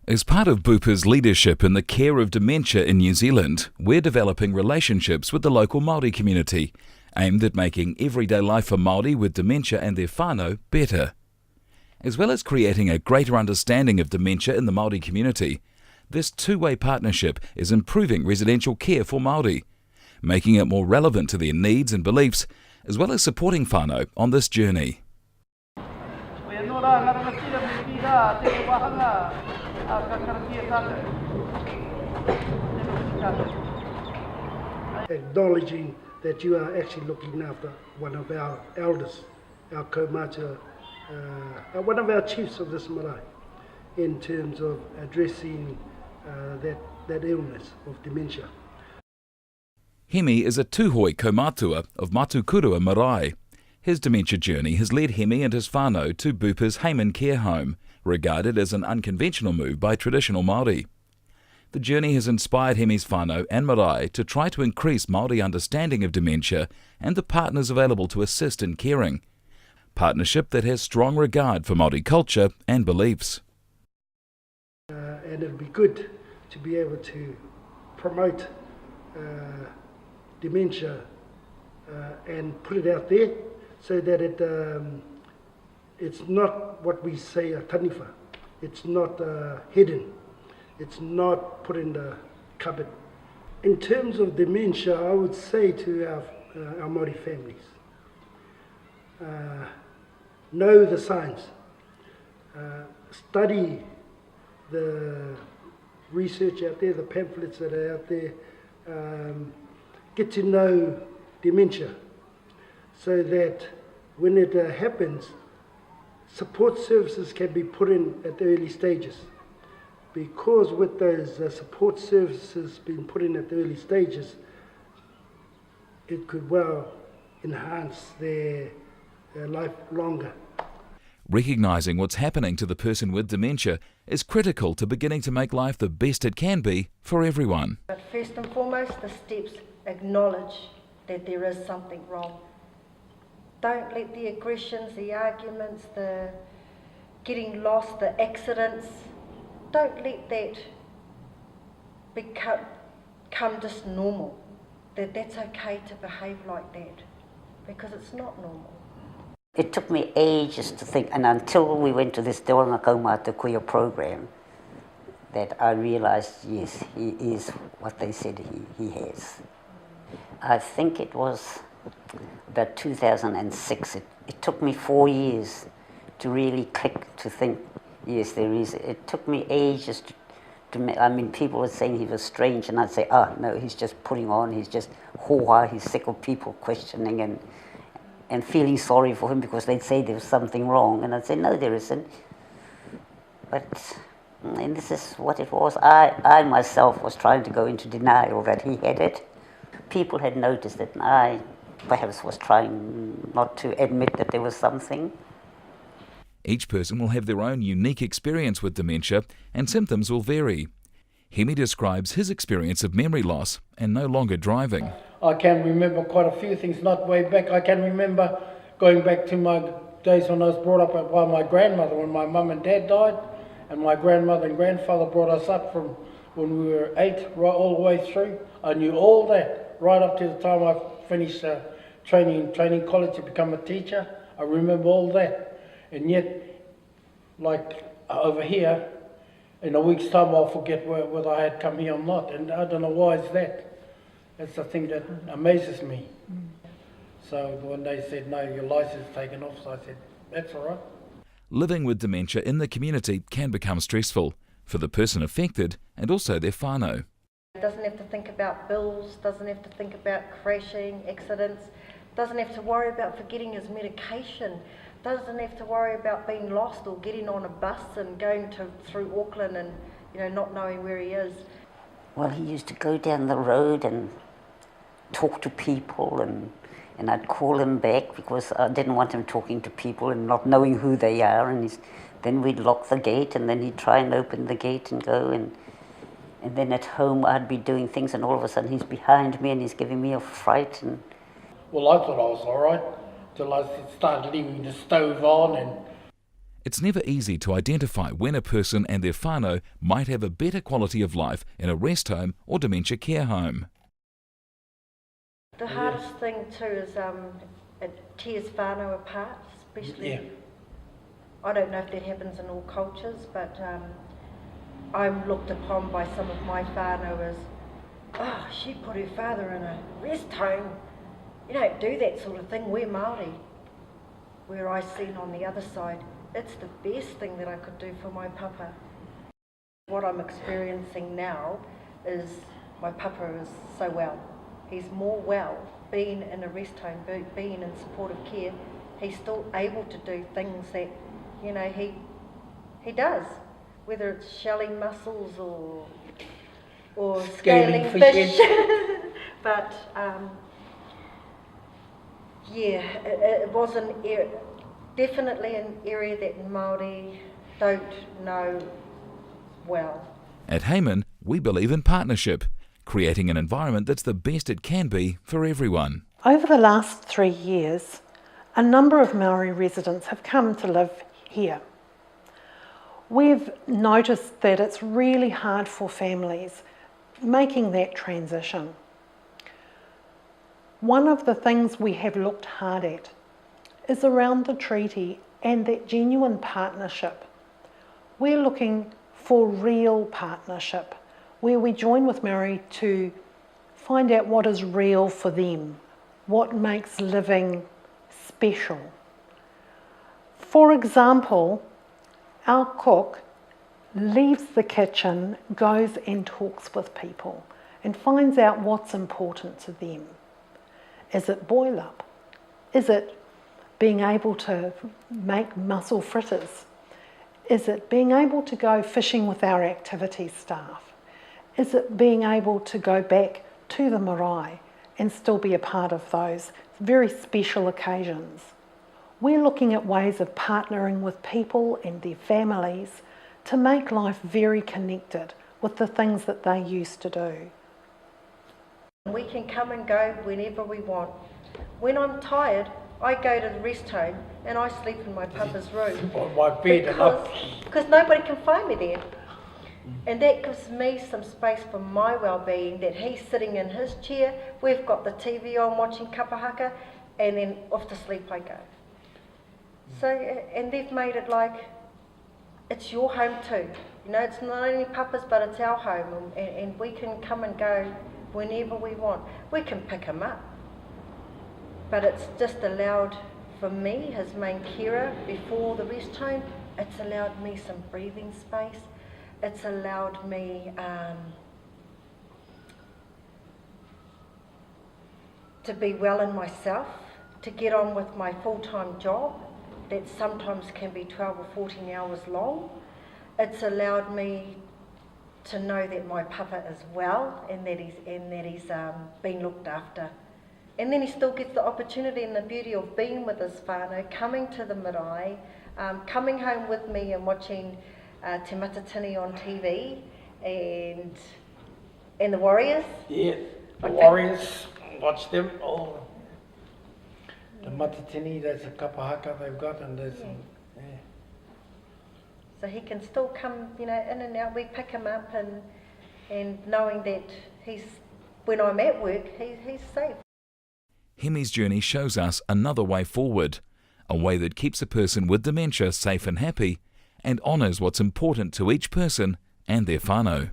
As part of Bupa's leadership in the care of dementia in New Zealand, we're developing relationships with the local Māori community, aimed at making everyday life for Māori with dementia and their whānau better. As well as creating a greater understanding of dementia in the Māori community, this two-way partnership is improving residential care for Māori, making it more relevant to their needs and beliefs, as well as supporting whānau on this journey. Acknowledging that you are actually looking after one of our elders, our kaumata, one of our chiefs of this marae, in terms of addressing that illness of dementia. Hemi is a tūhoi kaumatua of Matukurua marae. His dementia journey has led Hemi and his whānau to Bupa's Hayman Care Home, regarded as an unconventional move by traditional Māori. The journey has inspired Hemi's whānau and marae to try to increase Māori understanding of dementia and the partners available to assist in caring. Partnership that has strong regard for Māori culture and beliefs. And it'll be good to be able to promote dementia and put it out there so that it's not what we say a taniwha. It's not hidden. It's not put in the cupboard. In terms of dementia, I would say to our Māori families, know the signs, study the research out there, the pamphlets that are out there, get to know dementia so that when it happens, support services can be put in at the early stages. Because with those support services being put in at the early stages, it could well enhance their life longer. Recognising what's happening to the person with dementia is critical to beginning to make life the best it can be for everyone. But first and foremost, the steps acknowledge that there is something wrong. Don't let the aggressions, the arguments, the getting lost, the accidents, don't let that become just normal. That's okay to behave like that, because it's not normal. It took me ages to think, and until we went to this Te Oranga Kaumata Kuia program, that I realised, yes, he is what they said he has. I think it was about 2006. It took me 4 years to really click, to think, yes, there is. It took me ages I mean, people were saying he was strange, and I'd say, no, he's just putting on, he's just hoa, he's sick of people questioning and feeling sorry for him because they'd say there was something wrong, and I'd say, no, there isn't. But, and this is what it was. I myself was trying to go into denial that he had it. People had noticed it, and I perhaps was trying not to admit that there was something. Each person will have their own unique experience with dementia, and symptoms will vary. Hemi describes his experience of memory loss and no longer driving. I can remember quite a few things, not way back. I can remember going back to my days when I was brought up by my grandmother, when my mum and dad died, and my grandmother and grandfather brought us up from when we were 8 right all the way through. I knew all that right up to the time I finished training college to become a teacher. I remember all that. And yet, like over here, in a week's time I'll forget whether I had come here or not. And I don't know why is that. That's the thing that amazes me. So when they said, no, your license is taken off, so I said, that's all right. Living with dementia in the community can become stressful for the person affected and also their whānau. Doesn't have to think about bills, doesn't have to think about crashing, accidents, doesn't have to worry about forgetting his medication, doesn't have to worry about being lost or getting on a bus and going through Auckland and not knowing where he is. Well, he used to go down the road and talk to people, and I'd call him back because I didn't want him talking to people and not knowing who they are, and then we'd lock the gate, and then he'd try and open the gate and go, and then at home I'd be doing things, and all of a sudden he's behind me and he's giving me a fright. Well, I thought I was all right till I started leaving the stove on. It's never easy to identify when a person and their whānau might have a better quality of life in a rest home or dementia care home. The hardest thing too is it tears whānau apart, especially. Yeah. I don't know if that happens in all cultures, but I'm looked upon by some of my whānau as, oh, she put her father in a rest home. You don't do that sort of thing, we're Māori. Where I seen on the other side, it's the best thing that I could do for my papa. What I'm experiencing now is my papa is so well. He's more well, being in a rest home, being in supportive care. He's still able to do things that, you know, he does, whether it's shelling mussels or scaling fish. But yeah, it was definitely an area that Māori don't know well. At Hayman, we believe in partnership, creating an environment that's the best it can be for everyone. Over the last 3 years, a number of Maori residents have come to live here. We've noticed that it's really hard for families making that transition. One of the things we have looked hard at is around the treaty and that genuine partnership. We're looking for real partnership, where we join with Maori to find out what is real for them, what makes living special. For example, our cook leaves the kitchen, goes and talks with people and finds out what's important to them. Is it boil up? Is it being able to make mussel fritters? Is it being able to go fishing with our activities staff? Is it being able to go back to the marae and still be a part of those very special occasions? We're looking at ways of partnering with people and their families to make life very connected with the things that they used to do. We can come and go whenever we want. When I'm tired, I go to the rest home and I sleep in my papa's room. On my bed because nobody can find me there. And that gives me some space for my well-being, that he's sitting in his chair, we've got the TV on watching kapahaka, and then off to sleep I go. So, and they've made it like, it's your home too. You know, it's not only Papa's, but it's our home, and we can come and go whenever we want. We can pick him up. But it's just allowed for me, his main carer, before the rest home, it's allowed me some breathing space. It's allowed me to be well in myself, to get on with my full-time job that sometimes can be 12 or 14 hours long. It's allowed me to know that my papa is well and that he's been looked after. And then he still gets the opportunity and the beauty of being with his whānau, coming to the marae, coming home with me and watching Te Matatini on TV and the Warriors. Yeah, the Warriors, watch them. Oh, the Matatini, there's a kapahaka they've got, and there's yeah. So he can still come, you know, in and out. We pick him up and knowing that when I'm at work, he's safe. Hemi's journey shows us another way forward, a way that keeps a person with dementia safe and happy and honours what's important to each person and their whānau.